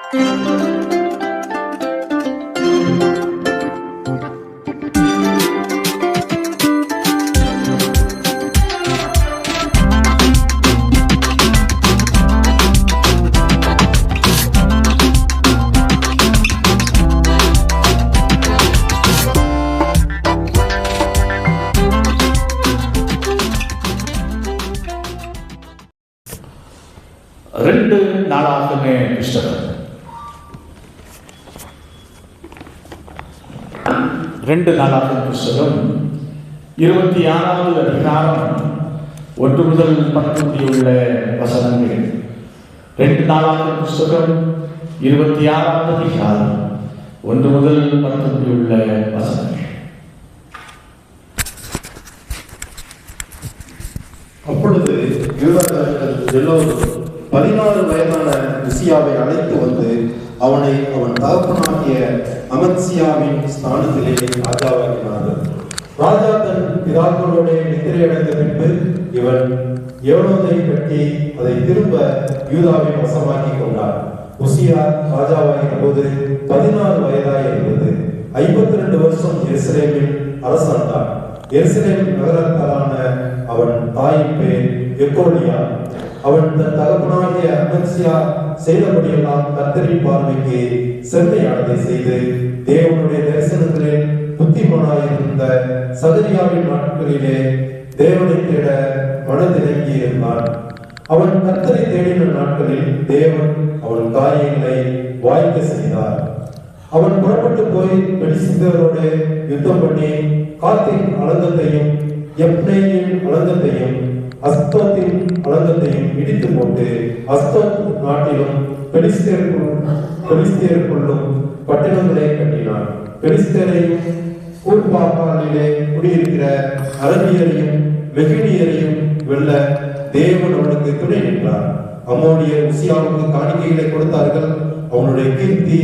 ரெண்டு நாளாகமே புஸ்தகம் 2 நாளாகமே புஸ்தகம் 26வது அதிகாரம் 1 முதல் 10 முடியுள்ள வசனங்கள். 2 நாளாகமே புஸ்தகம் 26வது அதிகாரம் 1 முதல் 10 முடியுள்ள வசனங்கள். அப்பொழுது யூதர்கள் எல்லோரும் 16 வயதான உசியாவை அழைத்து வந்து அவனை அவன் தகப்பனாகிய அமத்சியாவின் ஸ்தானத்திலே ராஜாவாக்கினார்கள். ராஜா தன் பிதாக்களோட நித்திரையடைந்த பின்பு இவன் ஏனோதை கட்டி அதை திரும்ப யூதாவின் வசமாக்கி கொண்டார். உசியா ராஜாவாகிற போது 16 வயதாய் இருந்தது. 52 வருஷம் எருசலேமில் அரசாண்டார். எருசலேம் நகரத்தாலான அவன் தாயின் பேர் எக்கோனியா. அவன் தன் தகப்பனாகிய அமத்சியா செய்தபடியெல்லாம் கர்த்தரின் பார்வைக்கு செம்மையானதை செய்து தேவனுடைய தரிசனங்களில் புத்திமானாயிருந்த சகரியாவின் நாட்களிலே தேவனை தேட மனதிறங்கி இருந்தான். அவன் கர்த்தரை தேடின நாட்களில் தேவன் அவன் காரியங்களை வாய்க்க செய்தார். அவன் புறப்பட்டு போய் பெலிஸ்தரோடு யுத்தம் பண்ணி காத்தின் அலங்கத்தையும் எப்னேயின் அலங்கத்தையும் அஸ்தோத்தின் அலங்கத்தையும் இடித்து போட்டு அஸ்தோத் நாட்டிலும் பெலிஸ்தேருக்குள்ளும் பட்டணங்களை கட்டினான். பெலிஸ்தரையும் கூர்பாகாலிலே குடியிருக்கிற அரபியரையும் மெகினியரையும் வெல்ல தேவன் அவனுக்கு துணை நின்றார். அம்மோனியர் உசியாவுக்கு காணிக்கைகளை கொடுத்தார்கள். அவனுடைய கீர்த்தி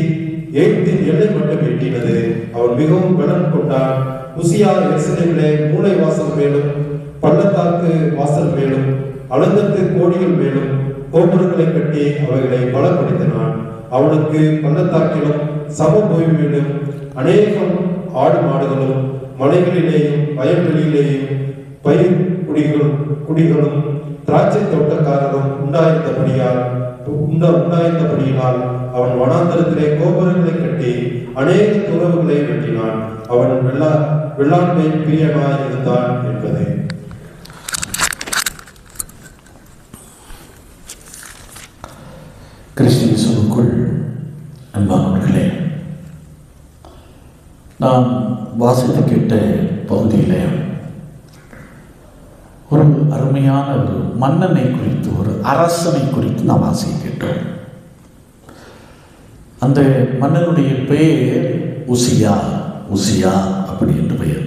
ஏத்தின் எல்லை மட்டும் எட்டினது. அவன் மிகவும் பலன் கொண்டான். உசியா எருசலேமிலே மூளை வாசல் மேலும் பள்ளத்தாக்கு வாசல் மேலும் அலங்கத்து கோடிகள் மேலும் கோபுரங்களை கட்டி அவைகளை பலப்படுத்தினான். அவனுக்கு பள்ளத்தாக்கிலும் சமபூமியிலும் அநேகம் ஆடு மாடுகளும் மலைகளிலேயும் வயல்வெளியிலேயும் பயிர் குடிகளும் திராட்சை தோட்டக்காரரும் உண்டாயிருந்தபடியினால் அவன் வனாந்தரத்திலே கோபுரங்களை கட்டி அநேக துறவுகளை வெட்டினான். அவன் வெள்ளாண்மை பிரியனாய் இருந்தான் என்பதை. கிறிஸ்துவுக்குள் அன்பானவர்களே, நாம் வாசித்து கேட்ட பகுதியில் ஒரு அருமையான ஒரு மன்னனை குறித்து, ஒரு அரசனை குறித்து நாம் வாசிக்க கேட்டோம். அந்த மன்னனுடைய பெயர் உசியா அப்படி என்று பெயர்.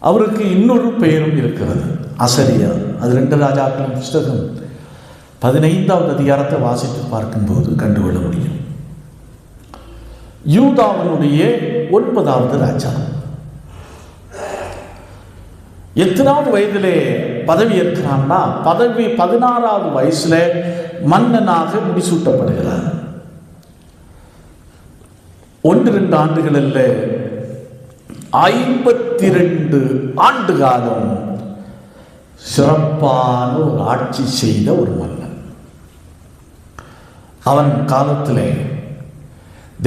அவருக்கு இன்னொரு பெயரும் இருக்கிறது, அசரியா. அது 2 ராஜாக்களின் புஸ்தகம் 15வது அதிகாரத்தை வாசித்து பார்க்கும்போது கண்டுகொள்ள முடியும். யூதாவினுடைய 9வது ராஜா. எத்தனாவது வயதிலே பதவி ஏற்கிறான்னா, 16வது வயசுல மன்னனாக முடிசூட்டப்படுகிறார். 1-2 ஆண்டுகள் அல்ல, 52 ஆண்டு காலம் சிறப்பான ஒரு ஆட்சி செய்த ஒரு மன்னன். அவன் காலத்திலே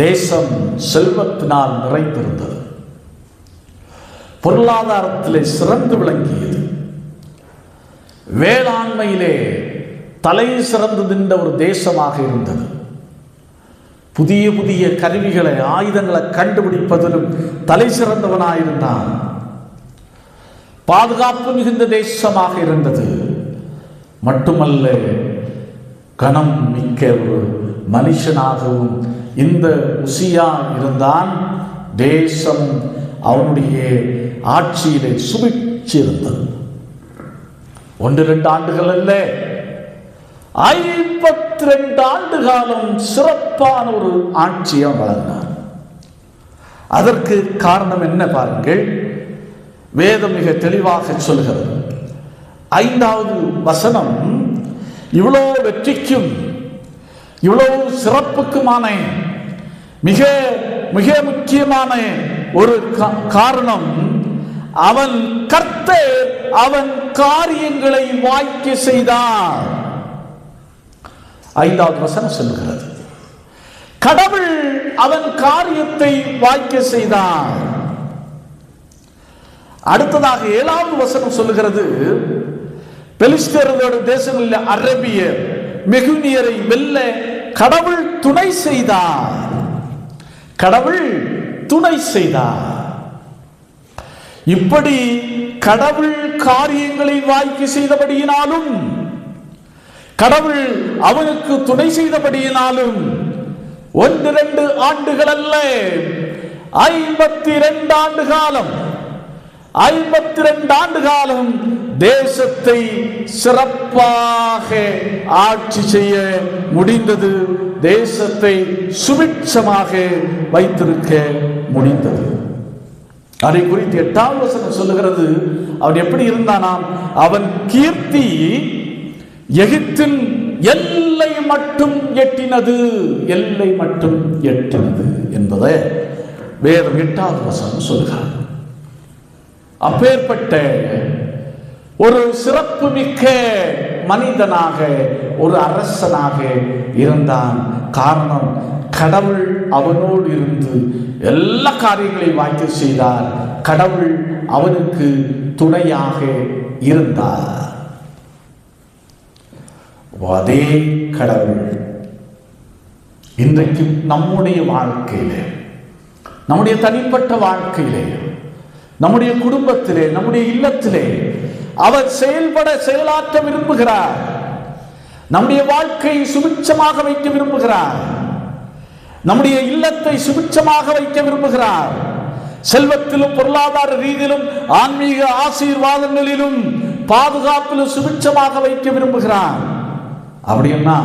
தேசம் செல்வத்தினால் நிறைந்திருந்தது. பொருளாதாரத்திலே சிறந்து விளங்கியது. வேளாண்மையிலே தலை சிறந்து நின்ற ஒரு தேசமாக இருந்தது. புதிய புதிய கருவிகளை, ஆயுதங்களை கண்டுபிடிப்பதிலும் தலை சிறந்தவனாயிருந்தான். பாதுகாப்பு மிகுந்த தேசமாக இருந்தது. மட்டுமல்ல, கணம் மிக்க ஒரு மனுஷனாகவும் இந்த உசியா இருந்தான். தேசம் அவனுடைய ஆட்சியிலே சுபிச்சிருந்தது. 1-2 ஆண்டுகள் அல்ல, 52 ஆண்டு காலம் சிறப்பான ஒரு ஆட்சியை வழங்கினார். அதற்கு காரணம் என்ன பாருங்கள். வேதம் மிக தெளிவாக சொல்கிறது. 5வது வசனம், இவ்வளோ வெற்றிக்கும் இவ்வளவு சிறப்புக்குமான மிக மிக முக்கியமான ஒரு காரணம், அவன் கர்த்தர் அவன் காரியங்களை வாய்க்க செய்தார். 5வது வசனம் சொல்லுகிறது, கடவுள் அவன் காரியத்தை வாய்க்க செய்தார். அடுத்ததாக 7வது வசனம் சொல்லுகிறது, பெலிஸ்தேயரோட தேசங்களில் அரபியர் மெகுனியரை வெல்ல கடவுள் துணை செய்தார். கடவுள் துணை செய்தார். இப்படி கடவுள் காரியங்களை வாய்க்க செய்தபடியினாலும், கடவுள் அவனுக்கு துணை செய்தபடியினாலும் 1-2 ஆண்டுகள் அல்ல, 52 ஆண்டு காலம், 52 ஆண்டு காலம் தேசத்தை சிறப்பாக ஆட்சி செய்ய முடிந்தது. தேசத்தை சுபிட்சமாக வைத்திருக்க முடிந்தது. அதை குறித்து 8வது வசனம் சொல்லுகிறது, அவன் எப்படி இருந்தானாம், அவன் கீர்த்தி எகிப்தின் எல்லை மட்டும் எட்டினது, எல்லை மட்டும் எட்டினது என்பதை வேதம் 8வது வசனம் சொல்லுகிறார். அப்பேற்பட்ட ஒரு சிறப்பு மிக்க மனிதனாக, ஒரு அரசனாக இருந்தான். காரணம், கடவுள் அவனோடு இருந்து எல்லா காரியங்களையும் வாய்க்க செய்தார். கடவுள் அவனுக்கு துணையாக இருந்தார். அதே கடவுள் இன்றைக்கு நம்முடைய வாழ்க்கையிலே, நம்முடைய தனிப்பட்ட வாழ்க்கையிலே, நம்முடைய குடும்பத்திலே, நம்முடைய இல்லத்திலே அவர் செயலாற்ற விரும்புகிறார். நம்முடைய வாழ்க்கையை சுபிட்சமாக வைக்க விரும்புகிறார். நம்முடைய இல்லத்தை சுபிட்சமாக வைக்க விரும்புகிறார். செல்வத்திலும் பொருளாதார ரீதியிலும் ஆன்மீக ஆசீர்வாதங்களிலும் பாதுகாப்பிலும் சுபிட்சமாக வைக்க விரும்புகிறார். அப்படின்னா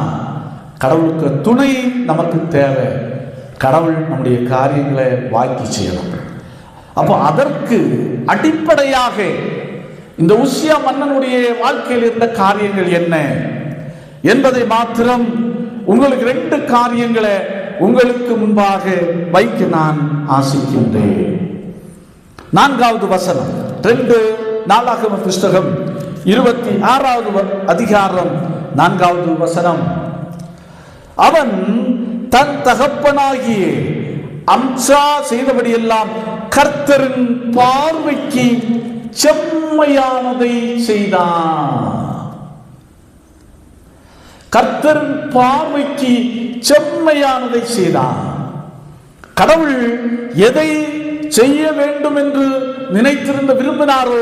கடவுளுக்கு துணை நமக்கு தேவை. கடவுள் நம்முடைய காரியங்களை வாய்க்க செய்யணும். அப்போ அதற்கு அடிப்படையாக இந்த உசியா மன்னனுடைய வாழ்க்கையில் இருந்த காரியங்கள் என்ன என்பதை மாத்திரம் உங்களுக்கு 2 காரியங்களை உங்களுக்கு முன்பாக வைக்க நான் ஆசிக்கின்றேன். 4வது வசனம், 2 நாளாகம புஸ்தகம் 26வது அதிகாரம் 4வது வசனம். அவன் தன் தகப்பனாகிய அம்சா செய்தபடியெல்லாம் கர்த்தரின் பார்வைக்கு செம்மையானதை செய்தான். கர்த்தரின் பார்வைக்கு செம்மையானதை செய்தான். கடவுள் எதை செய்ய வேண்டும் என்று நினைத்திருந்த விரும்பினாரோ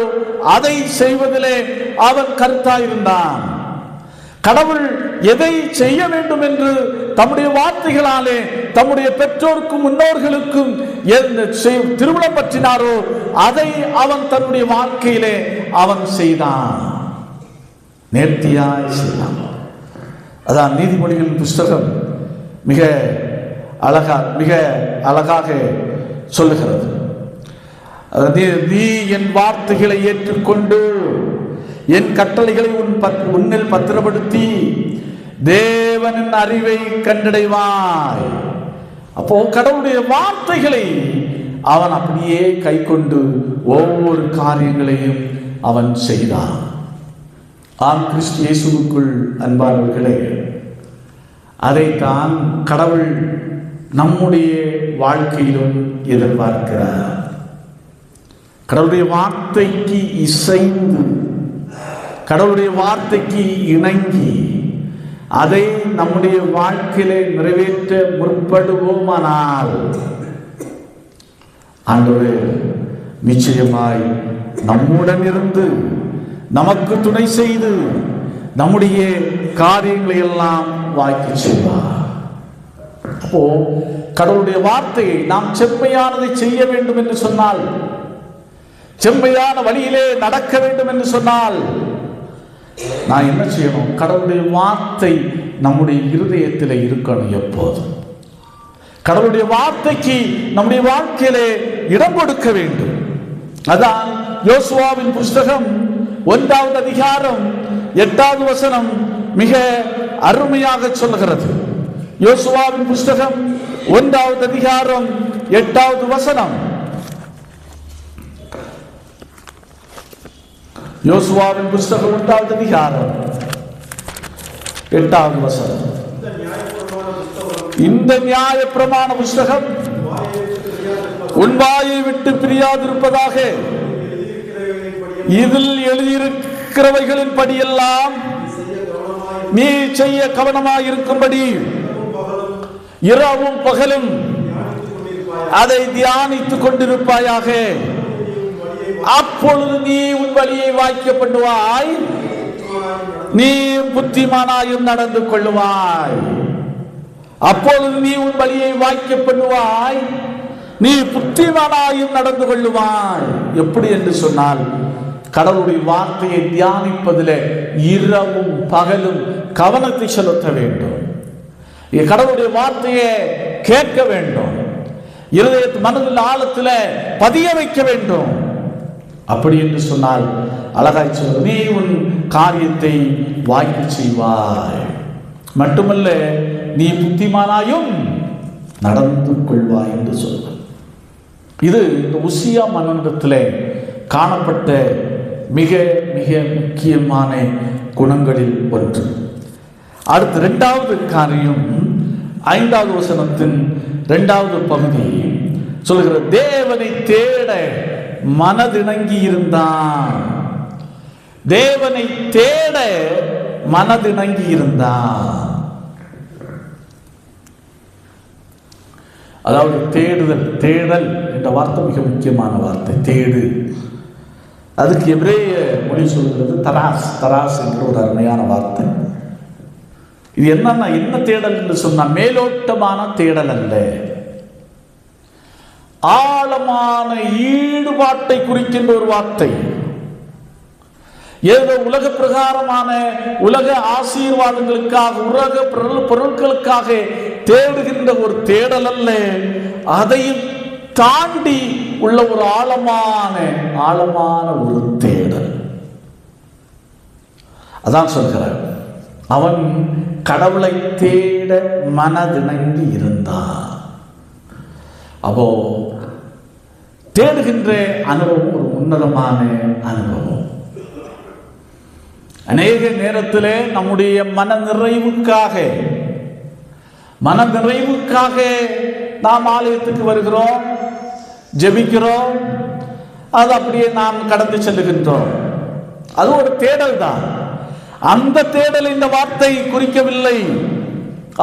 அதை செய்வதிலே அவன் கருத்தாயிருந்தான். கடவுள் எதை செய்ய வேண்டும் என்று தம்முடைய வார்த்தைகளாலே தம்முடைய பெற்றோருக்கும் முன்னோர்களுக்கும் திருமணம் பற்றினாரோ அதை அவன் தன்னுடைய வாழ்க்கையிலே அவன் செய்தான். நேர்த்தியாய் செய்தான். அதான் நீதிமொழிகளின் புஸ்தகம் மிக அழகாக சொல்லுகிறது. நீ என் வார்த்தைகளை ஏற்றுக்கொண்டு என் கட்டளைகளை உன்னில் பத்திரப்படுத்தி தேவனின் அறிவை கண்டடைவாய். அப்போ கடவுளுடைய வார்த்தைகளை அவன் அப்படியே கை கொண்டு ஒவ்வொரு காரியங்களையும் அவன் செய்தான். ஆம், கிறிஸ்து இயேசுவுக்குள் அன்பானவர்களே, அதைத்தான் கடவுள் நம்முடைய வாழ்க்கையிலும் எதிர்பார்க்கிறார். கடவுளுடைய வார்த்தைக்கு இசைந்து, கடவுளுடைய வார்த்தைக்கு இணங்கி அதை நம்முடைய வாழ்க்கையிலே நிறைவேற்ற முற்படுவோமானால் ஆண்டவர் நிச்சயமாய் நம்முடன் இருந்து நமக்கு துணை செய்து நம்முடைய காரியங்களை எல்லாம் வாய்க்க செய்வார். அப்போ கடவுளுடைய வார்த்தையை நாம் செம்மையானதை செய்ய வேண்டும் என்று சொன்னால், செம்மையான வழியிலே நடக்க வேண்டும் என்று சொன்னால் நான் என்ன செய்யணும்? கடவுளுடைய வார்த்தை நம்முடைய இருதயத்தில் இருக்கணும். எப்போதும் கடவுளுடைய வார்த்தைக்கு நம்முடைய வாழ்க்கையிலே இடம் கொடுக்க வேண்டும். அதான் யோசுவாவின் புஸ்தகம் 1வது அதிகாரம் 8வது வசனம் மிக அருமையாக சொல்லுகிறது. யோசுவாவின் புஸ்தகம் 1வது அதிகாரம் 8வது வசனம். யோசுவாவின் புஸ்தகம் 1வது அதிகாரம் 8வது வசனம். இந்த நியாயப்பிரமாண புஸ்தகம் உன் வாயை விட்டு பிரியாதிருப்பதாக, இதில் எழுதியிருக்கிறவைகளின் படியெல்லாம் நீ செய்ய கவனமாயிருக்கும்படி இரவும் பகலும் அதை தியானித்துக் கொண்டிருப்பாயாக. அப்பொழுது நீ உன் வழியை வாய்க்க பண்ணுவாய், நீ புத்திமானாயும் நடந்து கொள்ளுவாய். அப்பொழுது நீ உன் வழியை வாய்க்க பண்ணுவாய், நீ புத்திமானாயும் நடந்து கொள்ளுவாய். எப்படி என்று சொன்னால், கடவுளுடைய வார்த்தையை தியானிப்பதிலே இரவும் பகலும் கவனத்தை செலுத்த வேண்டும். கடவுளுடைய வார்த்தையை கேட்க வேண்டும், இருதயத்து மனதில் ஆழத்தில் பதிய வைக்க வேண்டும். அப்படி என்று சொன்னால் அழகாய் சொல்ல, நீ உன் காரியத்தை வாய்க்க செய்வாய், மட்டுமல்ல நீ புத்திமானாயும் நடந்து கொள்வாய் என்று சொல்வார். இது இந்த உசியா மன்னனிடத்தில் காணப்பட்ட மிக மிக முக்கியமான குணங்களில் ஒன்று. அடுத்து 2வது காரியம் 5வது வசனத்தின் 2வது பகுதி சொல்லுகிற, தேவனை தேட மனதிணங்கி இருந்தான். தேவனை தேட மனதிணங்கி இருந்தான். அதாவது தேடுதல், தேடல் என்ற வார்த்தை மிக முக்கியமான வார்த்தை. தேடு, அதுக்கு எபிரேய மொழி சொல்கிறது தராஸ். தராஸ் என்ற ஒரு அருமையான வார்த்தை. இது என்னன்னா, என்ன தேடல் என்று சொன்னால், மேலோட்டமான தேடல் அல்ல, ஆழமான ஈடுபாட்டை குறிக்கின்ற ஒரு வார்த்தை. ஏதோ உலக பிரகாரமான உலக ஆசீர்வாதங்களுக்காக, உலக பொருட்களுக்காக தேடுகின்ற ஒரு தேடல் அல்ல, அதையும் தாண்டி உள்ள ஒரு ஆழமான ஒரு தேடல். அதான் சொல்கிறார், அவன் கடவுளை தேட மனதிணங்கி இருந்தான். அப்போ தேடுகின்ற அனுபவம் ஒரு உன்னதமான அனுபவம். அநேக நேரத்திலே நம்முடைய மன நிறைவுக்காக நாம் ஆலயத்துக்கு வருகிறோம், ஜெபிக்கிறோம், அது அப்படியே நாம் கடந்து செல்லுகின்றோம். அது ஒரு தேடல் தான். அந்த தேடல் இந்த வார்த்தை குறிக்கவில்லை.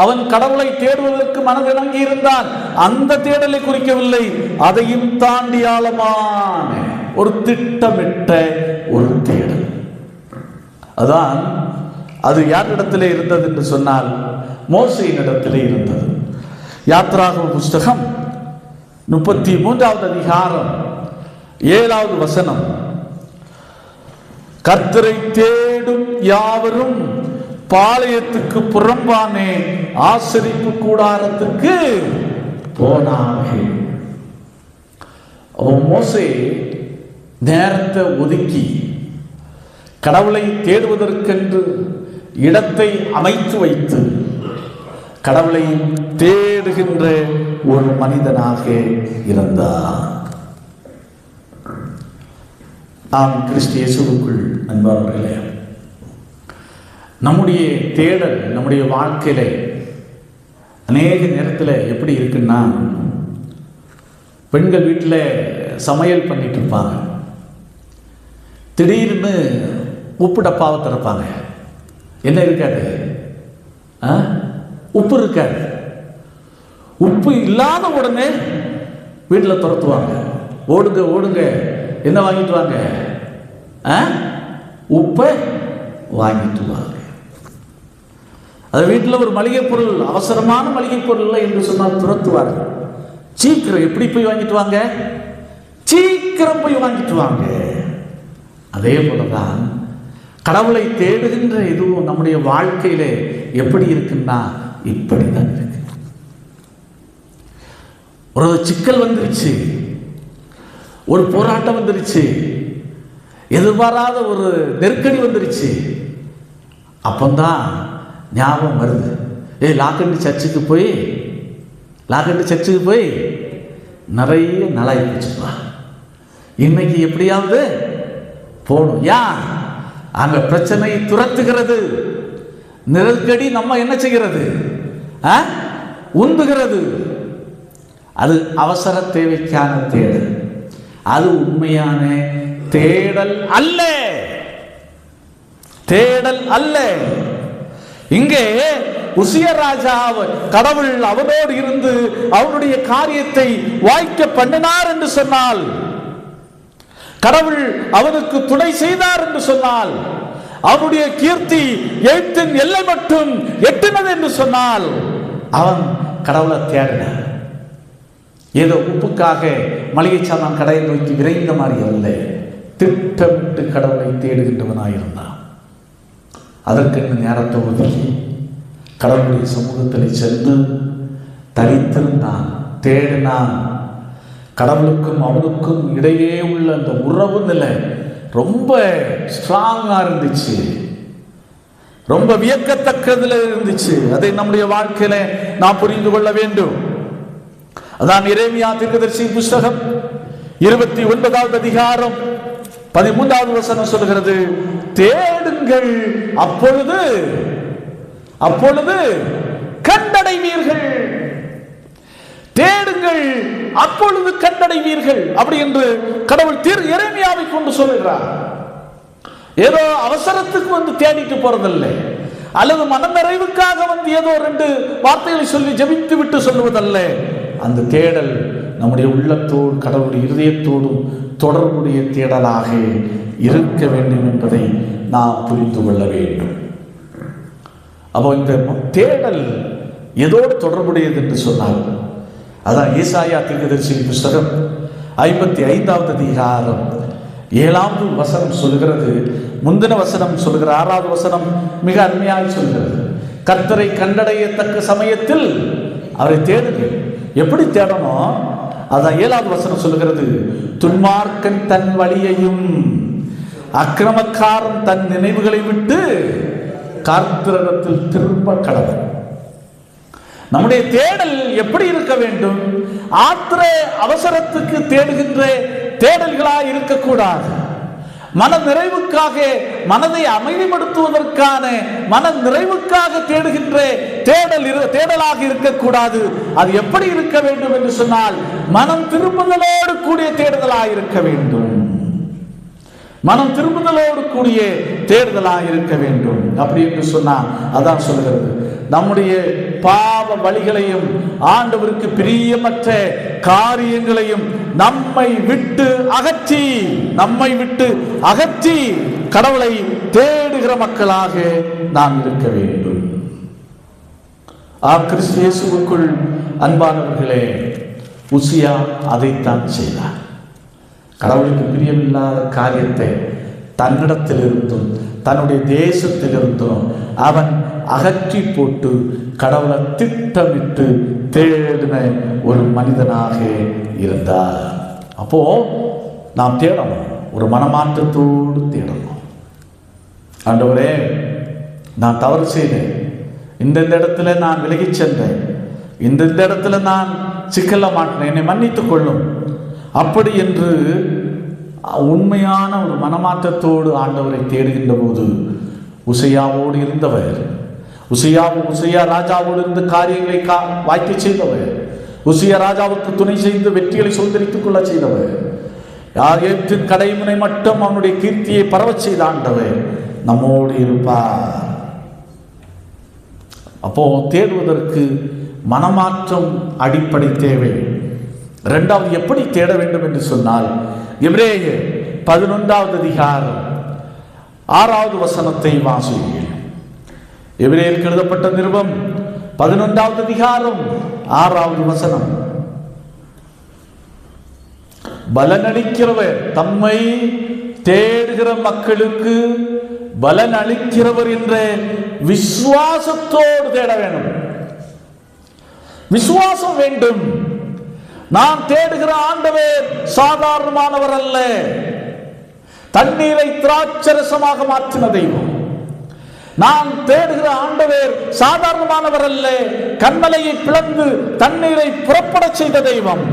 அவன் கடவுளை தேடுவதற்கு மனதிறங்கி இருந்தான், அந்த தேடலை குறிக்கவில்லை. அதையும் தாண்டி ஆழமான ஒரு திட்டமிட்ட ஒரு தேடல். அதான் அது யாரிடத்திலே இருந்தது என்று சொன்னால், மோசேயின் இடத்திலே இருந்தது. யாத்ராகம புஸ்தகம் 33வது அதிகாரம் 7வது வசனம், கர்த்தரை தேடும் யாவரும் பாளையத்துக்கு புறம்பானே ஆசரிப்பு கூடாரத்துக்கு போனார்கள். மோசே நேரத்தை ஒதுக்கி கடவுளை தேடுவதற்கென்று இடத்தை அமைத்து வைத்து கடவுளை தேடுகின்ற ஒரு மனிதனாக இருந்தார். நாம் கிறிஸ்து இயேசுவுக்குள் அன்பானவர்களே, நம்முடைய தேடல் நம்முடைய வாழ்க்கையில அநேக நேரத்தில் எப்படி இருக்குன்னா, பெண்கள் வீட்டில் சமையல் பண்ணிட்டு இருப்பாங்க, திடீர்னு உப்பு டப்பாவை திறப்பாங்க, என்ன இருக்காது, உப்பு இருக்காது. உப்பு இல்லாத உடனே வீட்டில் துரத்துவாங்க, ஓடுங்க ஓடுங்க, என்ன வாங்கிட்டு வாங்க, உப்பை வாங்கிட்டு வாங்க. அது வீட்டில் ஒரு மளிகை பொருள், அவசரமான மளிகை பொருள் இல்லை என்று சொன்னால் துரத்துவாங்க. சீக்கிரம் எப்படி போய் வாங்கிட்டு வாங்க, சீக்கிரம் போய் வாங்கிட்டு வாங்க. அதே போலதான் கடவுளை தேடுகின்ற எதுவும் நம்முடைய வாழ்க்கையில எப்படி இருக்குன்னா இப்படிதான் இருக்கு. ஒரு சிக்கல் வந்துருச்சு, ஒரு போராட்டம் வந்துருச்சு, எதிர்பாராத ஒரு நெருக்கடி வந்துருச்சு, அப்பந்தான் ஞாபகம் வருது, லாக்கண்டு சர்ச்சுக்கு போய் நிறைய நாளாகி போச்சுப்பா, இன்னைக்கு எப்படியாவது போகணும். ஏன்? அங்க பிரச்சனை துரத்துகிறது, நெருக்கடி நம்ம என்ன செய்கிறது, உந்துகிறது. அது அவசர தேவைக்கான தேடல், அது உண்மையான தேடல் அல்ல. இங்கே உசியா ராஜா கடவுள் அவனோடு இருந்து அவனுடைய காரியத்தை வாய்க்க பண்ணினார் என்று சொன்னால், கடவுள் அவனுக்கு துணை செய்தார் என்று சொன்னால், அவனுடைய கீர்த்தி எழுத்தின் எல்லை மட்டும் எட்டினது என்று சொன்னால், அவன் கடவுளை தேடினான். ஏதோ உப்புக்காக மளிகை சாமான் கடையை நோக்கி விரைந்த மாதிரி அல்ல, திட்டமிட்டு கடவுளை தேடுகின்றவனாயிருந்தான். அதற்கு நேரத்தை ஒதுக்கி கடவுளுடைய சமூகத்தில் சென்று தரித்திருந்தான், தேடினான். கடவுளுக்கும் அவனுக்கும் இடையே உள்ள அந்த உறவு நிலை ரொம்ப ஸ்ட்ராங்கா இருந்துச்சு, ரொம்ப வியக்கத்தக்கதுல இருந்துச்சு. அதை நம்முடைய வாழ்க்கையில நாம் புரிந்து கொள்ள வேண்டும். அதான் எரேமியா தீர்க்கதரிசி புஸ்தகம் 29வது அதிகாரம் 13வது வசனம் சொல்கிறது, தேடுங்கள் அப்பொழுது கண்டடைவீர்கள். தேடுங்கள் அப்பொழுது கண்டடைவீர்கள் அப்படி என்று கடவுள் எரேமியாவை கொண்டு சொல்லுகிறார். ஏதோ அவசரத்துக்கு வந்து தேடிட்டு போறதில்லை, அல்லது மனநிறைவுக்காக வந்து ஏதோ 2 வார்த்தைகளை சொல்லி ஜெபித்து விட்டு சொல்லுவதல்ல. அந்த தேடல் நம்முடைய உள்ளத்தோடு கடவுளுடைய இருதயத்தோடும் தொடர்புடைய தேடலாக இருக்க வேண்டும் என்பதை நாம் புரிந்து கொள்ள வேண்டும். அப்போ இந்த தேடல் எதோடு தொடர்புடையது என்று சொன்னால், அதான் ஏசாயா தீர்க்கதரிசி புஸ்தகம் 55வது அதிகாரம் 7வது வசனம் சொல்கிறது. முந்தின வசனம் சொல்கிற 6வது வசனம் மிக அருமையாக சொல்கிறது, கர்த்தரை கண்டடையத்தக்க சமயத்தில் அவரை தேடுங்கள். எப்படி தேடணும்? அதான் 7வது வசனம் சொல்கிறது, துன்மார்க்கன் தன் வழியையும் அக்கிரமக்காரன் தன் நினைவுகளை விட்டு கர்த்தரிடத்தில் திரும்ப கடவுள். நம்முடைய தேடல் எப்படி இருக்க வேண்டும்? ஆத்திர அவசரத்துக்கு தேடுகின்ற தேடல்களாய் இருக்கக்கூடாது. மன நிறைவுக்காக, மனதை அமைதிப்படுத்துவதற்கான மன நிறைவுக்காக தேடுகின்ற தேடலாக இருக்கக்கூடாது. அது எப்படி இருக்க வேண்டும் என்று சொன்னால், மனம் திரும்புதலோடு கூடிய தேடுதலாக இருக்க வேண்டும். மனம் திரும்புதலோடு கூடிய தேடுதலாக இருக்க வேண்டும். அப்படி என்று சொன்னால் அதான் சொல்கிறது, நம்முடைய பாவ வழிகளையும் ஆண்டவருக்கு பிரியமற்ற காரியங்களையும் நம்மை விட்டு அகற்றி கடவுளை தேடுகிற மக்களாக நாம் இருக்க வேண்டும். கிறிஸ்து இயேசுவுக்குள் அன்பானவர்களே, உசியா அதைத்தான் செய்தார். கடவுளுக்கு பிரியமில்லாத காரியத்தை தன்னிடத்திலிருந்தும் தன்னுடைய தேசத்திலிருந்தும் அவன் அகற்றி போட்டு கடவுளை திட்டமிட்டு தேடின ஒரு மனிதனாக இருந்தார். அப்போ நாம் தேடணும், ஒரு மனமாற்றத்தோடு தேடணும். ஆண்டவரே, நான் தவறு செய்தேன், இந்த இடத்துல நான் விலகிச் சென்றேன், இந்த இடத்துல நான் சிக்கல மாட்டேன், என்னை மன்னித்துக் கொள்ளும். அப்படி என்று உண்மையான ஒரு மனமாற்றத்தோடு ஆண்டவரை தேடுகின்ற போது உசியாவோடு இருந்தவர், உசியா ராஜாவோடு இருந்து காரியங்களை வாய்க்க செய்தவர், உசியா ராஜாவுக்கு துணை செய்து வெற்றிகளை சுதந்திரித்துக் கொள்ள செய்தவர், யாரேற்றின் கடைமுனை மட்டும் அவனுடைய கீர்த்தியை பரவச் செய்த ஆண்டவர் நம்மோடு இருப்பார். அப்போ தேடுவதற்கு மனமாற்றம் அடிப்படை தேவை. இரண்டாவது, எப்படி தேட வேண்டும் என்று சொன்னால், எபிரேயர் 11வது அதிகாரம் 6வது வசனத்தை வாசியுங்கள். எபிரேயருக்கு எழுதப்பட்ட நிருபம் 11வது அதிகாரம் 6வது வசனம். பலனளிக்கிறவர், தம்மை தேடுகிற மக்களுக்கு பலன் அளிக்கிறவர் என்ற விசுவாசத்தோடு தேட வேண்டும். விசுவாசம் வேண்டும். நான் தேடுகிற ஆண்டவர் சாதாரணமானவர் அல்ல. தண்ணீரை திராட்சரசமாக மாற்றின தெய்வம், நான் தேடுகிற ஆண்டவர் சாதாரணமானவர் அல்ல. கண்மலையை பிளந்து தண்ணீரை புறப்பட செய்த தெய்வம்.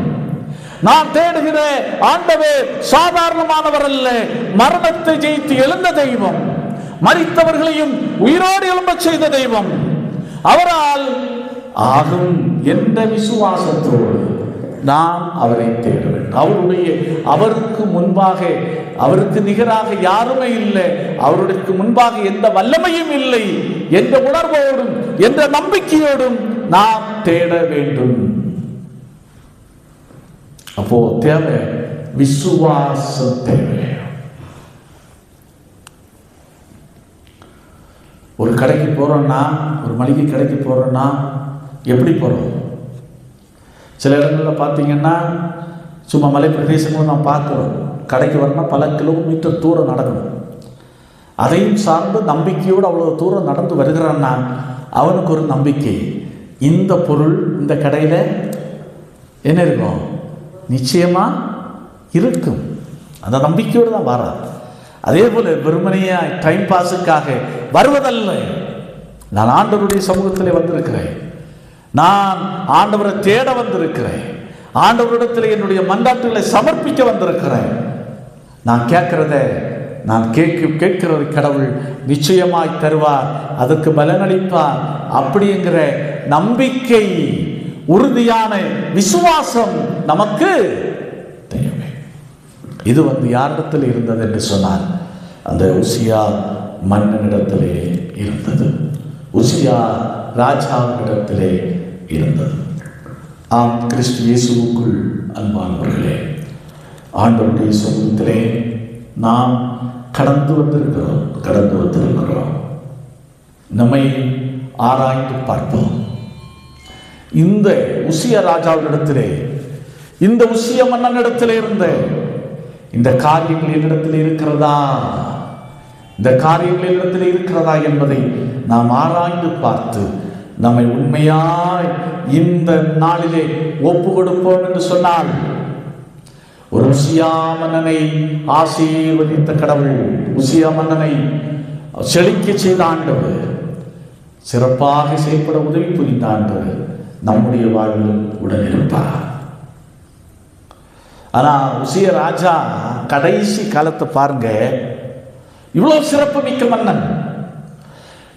நான் தேடுகிற ஆண்டவர் சாதாரணமானவர் அல்ல. மரணத்தை ஜெயித்து எழுந்த தெய்வம். மரித்தவர்களையும் உயிரோடு எழும்பச் செய்த தெய்வம். அவரால் ஆகும் என்ற விசுவாசத்தோடு நான் அவரை தேட வேண்டும். அவருக்கு முன்பாக, அவருக்கு நிகராக யாருமே இல்லை, அவருக்கு முன்பாக எந்த வல்லமையும் இல்லை என்ற உணர்வோடும் என்ற நம்பிக்கையோடும் நாம் தேட வேண்டும். அப்போ தேவை விசுவாசம் தேவை. ஒரு கடைக்கு போறோம்னா, ஒரு மளிகை கடைக்கு போறோம்னா எப்படி போறோம்? சில இடங்களில் பார்த்தீங்கன்னா சும்மா மலை பிரதேசங்களும் நாம் பார்க்குறோம். கடைக்கு வரணும்னா பல கிலோமீட்டர் தூரம் நடக்கணும். அதையும் சார்ந்து நம்பிக்கையோடு அவ்வளோ தூரம் நடந்து வருகிறான்னா அவனுக்கு ஒரு நம்பிக்கை, இந்த பொருள் இந்த கடையில் என்ன இருக்கும், நிச்சயமாக இருக்கும். அந்த நம்பிக்கையோடு தான் வரான். அதே போல் வெறுமனையாக டைம் பாஸுக்காக வருவதல்ல. நான் ஆண்டவருடைய சமூகத்தில் வந்திருக்கிறேன். நான் ஆண்டவரை தேட வந்திருக்கிறேன். ஆண்டவரிடத்தில் என்னுடைய மன்றாட்டுகளை சமர்ப்பிக்க வந்திருக்கிறேன். நான் கேட்கிறத, நான் கேட்கிற கடவுள் நிச்சயமாய் தருவார், அதற்கு பலனளிப்பார் அப்படிங்கிற நம்பிக்கை, உறுதியான விசுவாசம் நமக்கு தேவை. இது யாரிடத்தில் இருந்தது என்று சொன்னார், அந்த உசியா மன்னனிடத்திலே இருந்தது. உசியா ராஜாவினிடத்திலே இருந்தது. ஆம், கிறிஸ்து இயேசுவுக்குள் அன்பானவர்களே, ஆண்டவருடைய சமூகத்திலே நாம் கடந்து வந்திருக்கிறோம். நம்மை ஆராய்ந்து பார்ப்போம். இந்த உசிய ராஜாவினிடத்திலே, இந்த உசிய மன்னனிடத்திலே இருந்த இந்த காரியங்கள் என்னிடத்தில் இருக்கிறதா, இந்த காரியங்கள் என்னிடத்தில் இருக்கிறதா என்பதை நாம் ஆராய்ந்து பார்த்து நம்மை உண்மையாய் இந்த நாளிலே ஒப்பு கொடுப்போம் என்று சொன்னால், ஒரு உசியா மன்னனை ஆசீர்வதித்த கடவுள், உசியா மன்னனை செழிக்க செய்த ஆண்டவர், சிறப்பாக செயல்பட உதவி புரிந்த ஆண்டவர் நம்முடைய வாழ்விலும் உடன் இருப்பார். ஆனா உசிய ராஜா கடைசி காலத்தை பாருங்க, இவ்வளவு சிறப்பு மிக்க மன்னன்,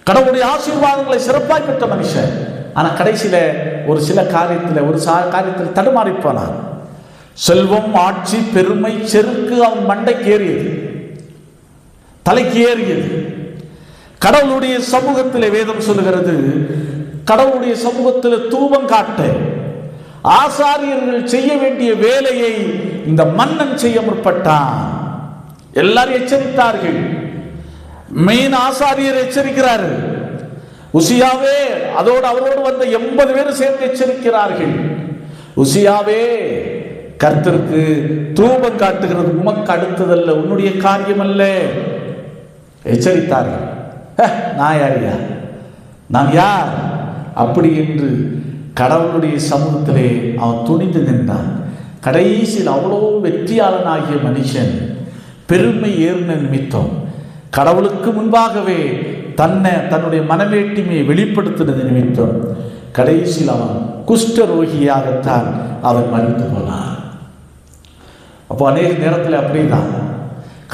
கடவுளுடைய ஆசீர்வாதங்களை சிறப்பாக பெற்ற மனுஷன். ஆனா கடைசியில ஒரு சில காரியத்தில் தடுமாறி போனான். செல்வம், ஆட்சி, பெருமை, செருக்கு அவன் மண்டைக்கு ஏறியது, தலைக்கு ஏறியது. கடவுளுடைய சமூகத்திலே வேதம் சொல்லுகிறது, கடவுளுடைய சமூகத்தில் தூபம் காட்ட ஆசாரியர்கள் செய்ய வேண்டிய வேலையை இந்த மன்னன் செய்ய முற்பட்டான். எல்லாரும் எச்சரித்தார்கள். மெயின் ஆசாரியர் எச்சரிக்கிறார். உசியாவே, அவரோடு வந்த 80 பேர் சேர்ந்து எச்சரிக்கிறார்கள். உசியாவே, கர்த்தருக்கு தூபம் காட்டுகிறது உமக்கு அடுத்ததல்ல, உன்னுடைய காரியம் அல்ல. எச்சரித்தார்கள். நான் யாரியா, நான் யார் அப்படி என்று கடவுளுடைய சமூகத்திலே அவன் துணிந்து நின்றான். கடைசியில் அவ்வளோ வெற்றியாளனாகிய மனுஷன் பெருமை ஏறின நிமித்தம் கடவுளுக்கு முன்பாகவே தன்னுடைய மனவேட்டிமையை வெளிப்படுத்தினது நிமித்தம் கடைசியில் அவன் குஷ்டரோகியாகத்தான் அவன் மறித்து போனான். அப்போ அநேக நேரத்தில் அப்படிதான்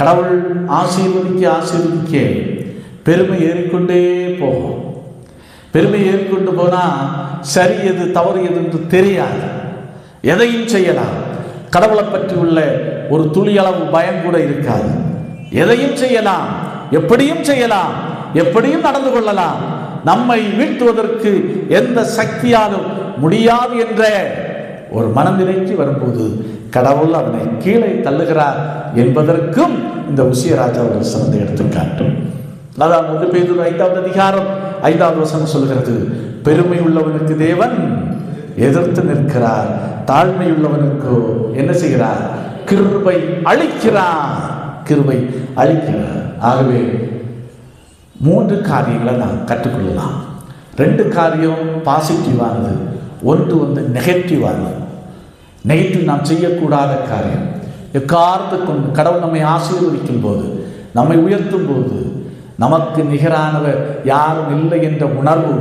கடவுள் ஆசீர்வதிக்க பெருமை ஏறிக்கொண்டே போகும். பெருமை ஏறிக்கொண்டு போனால் சரி எது தவறு எது என்று தெரியாது. எதையும் செய்யலாம். கடவுளை பற்றி உள்ள ஒரு துளியளவு பயம் கூட இருக்காது. எதையும் செய்யலாம், எப்படியும் செய்யலாம், எப்படியும் நடந்து கொள்ளலாம். நம்மை வீழ்த்துவதற்கு எந்த சக்தியாலும் முடியாது என்ற ஒரு மனநிலைக்கு வரும்போது கடவுள் அவனை கீழே தள்ளுகிறார் என்பதற்கும் இந்த உசிய ராஜாவோட சிறந்த எடுத்துக்காட்டும். அதான் 1 பேதுரு 5வது அதிகாரம் 5வது வசனம் சொல்கிறது, பெருமை உள்ளவனுக்கு தேவன் எதிர்த்து நிற்கிறார், தாழ்மை உள்ளவனுக்கு என்ன செய்கிறார், கிருபை அளிக்கிறார். ஆகவே 3 காரியங்களை நாம் கற்றுக்கொள்ளலாம். 2 காரியம் பாசிட்டிவானது, ஒன்று நெகட்டிவானது. நெகட்டிவ் நாம் செய்யக்கூடாத காரியம். எக்காரணத்தை கொண்டு கடவுள் நம்மை ஆசீர்வதிக்கும் போது, நம்மை உயர்த்தும் போது நமக்கு நிகரானவர் யாரும் இல்லை என்ற உணர்வு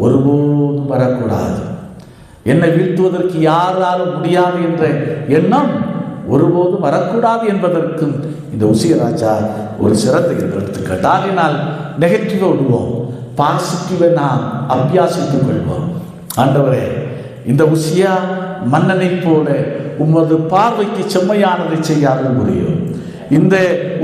ஒருபோதும் வரக்கூடாது. என்னை வீழ்த்துவதற்கு யாராலும் முடியாது என்ற எண்ணம் ஒருபோதும் வரக்கூடாது என்பதற்கும் இந்த உசியா ராஜா ஒரு சிறந்த எடுத்துக்காட்டு. ஆகையினால் நெகட்டிவை விடுவோம், பாசிட்டிவை நாம் அபியாசித்துக் கொள்வோம். ஆண்டவரே, இந்த உசியா மன்னனை போல உமது பார்வைக்கு செம்மையானதை செய்யாத முடியும். இந்த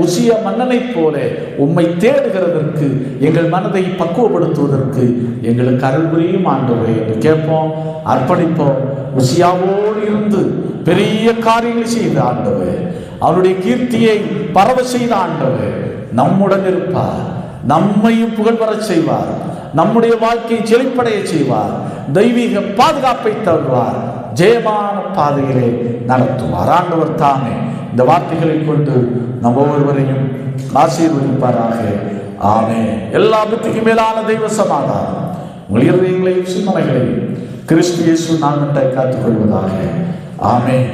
உசியா மன்னனை போல உம்மை தேடுகிறதற்கு, எங்கள் மனதை பக்குவப்படுத்துவதற்கு எங்களுக்கு அருள் புரியும் ஆண்டவரே என்று கேட்போம், அர்ப்பணிப்போம். உசியாவோடு இருந்து பெரிய காரியங்களை செய்த ஆண்டவர், அவருடைய கீர்த்தியை பரவ செய்த ஆண்டவர் நம்முடன் இருப்பார், நம்மையும் புகழ்வர செய்வார், நம்முடைய வாழ்க்கையை செழிப்படைய செய்வார், தெய்வீக பாதுகாப்பை தருவார், ஜெயமான பாதையிலே நடத்துவார். ஆண்டவர் தாமே இந்த வார்த்தைகளை கொண்டு நம் ஒவ்வொருவரையும் ஆசீர்வதிப்பாராக. ஆமென். எல்லா புத்திக்கும் மேலான தெய்வ சமாதானம் உங்கள் இருதயங்களையும் சிந்தனைகளையும் கிறிஸ்து இயேசு நாமத்தை காத்துக் கொள்வதாக. ஆமென்.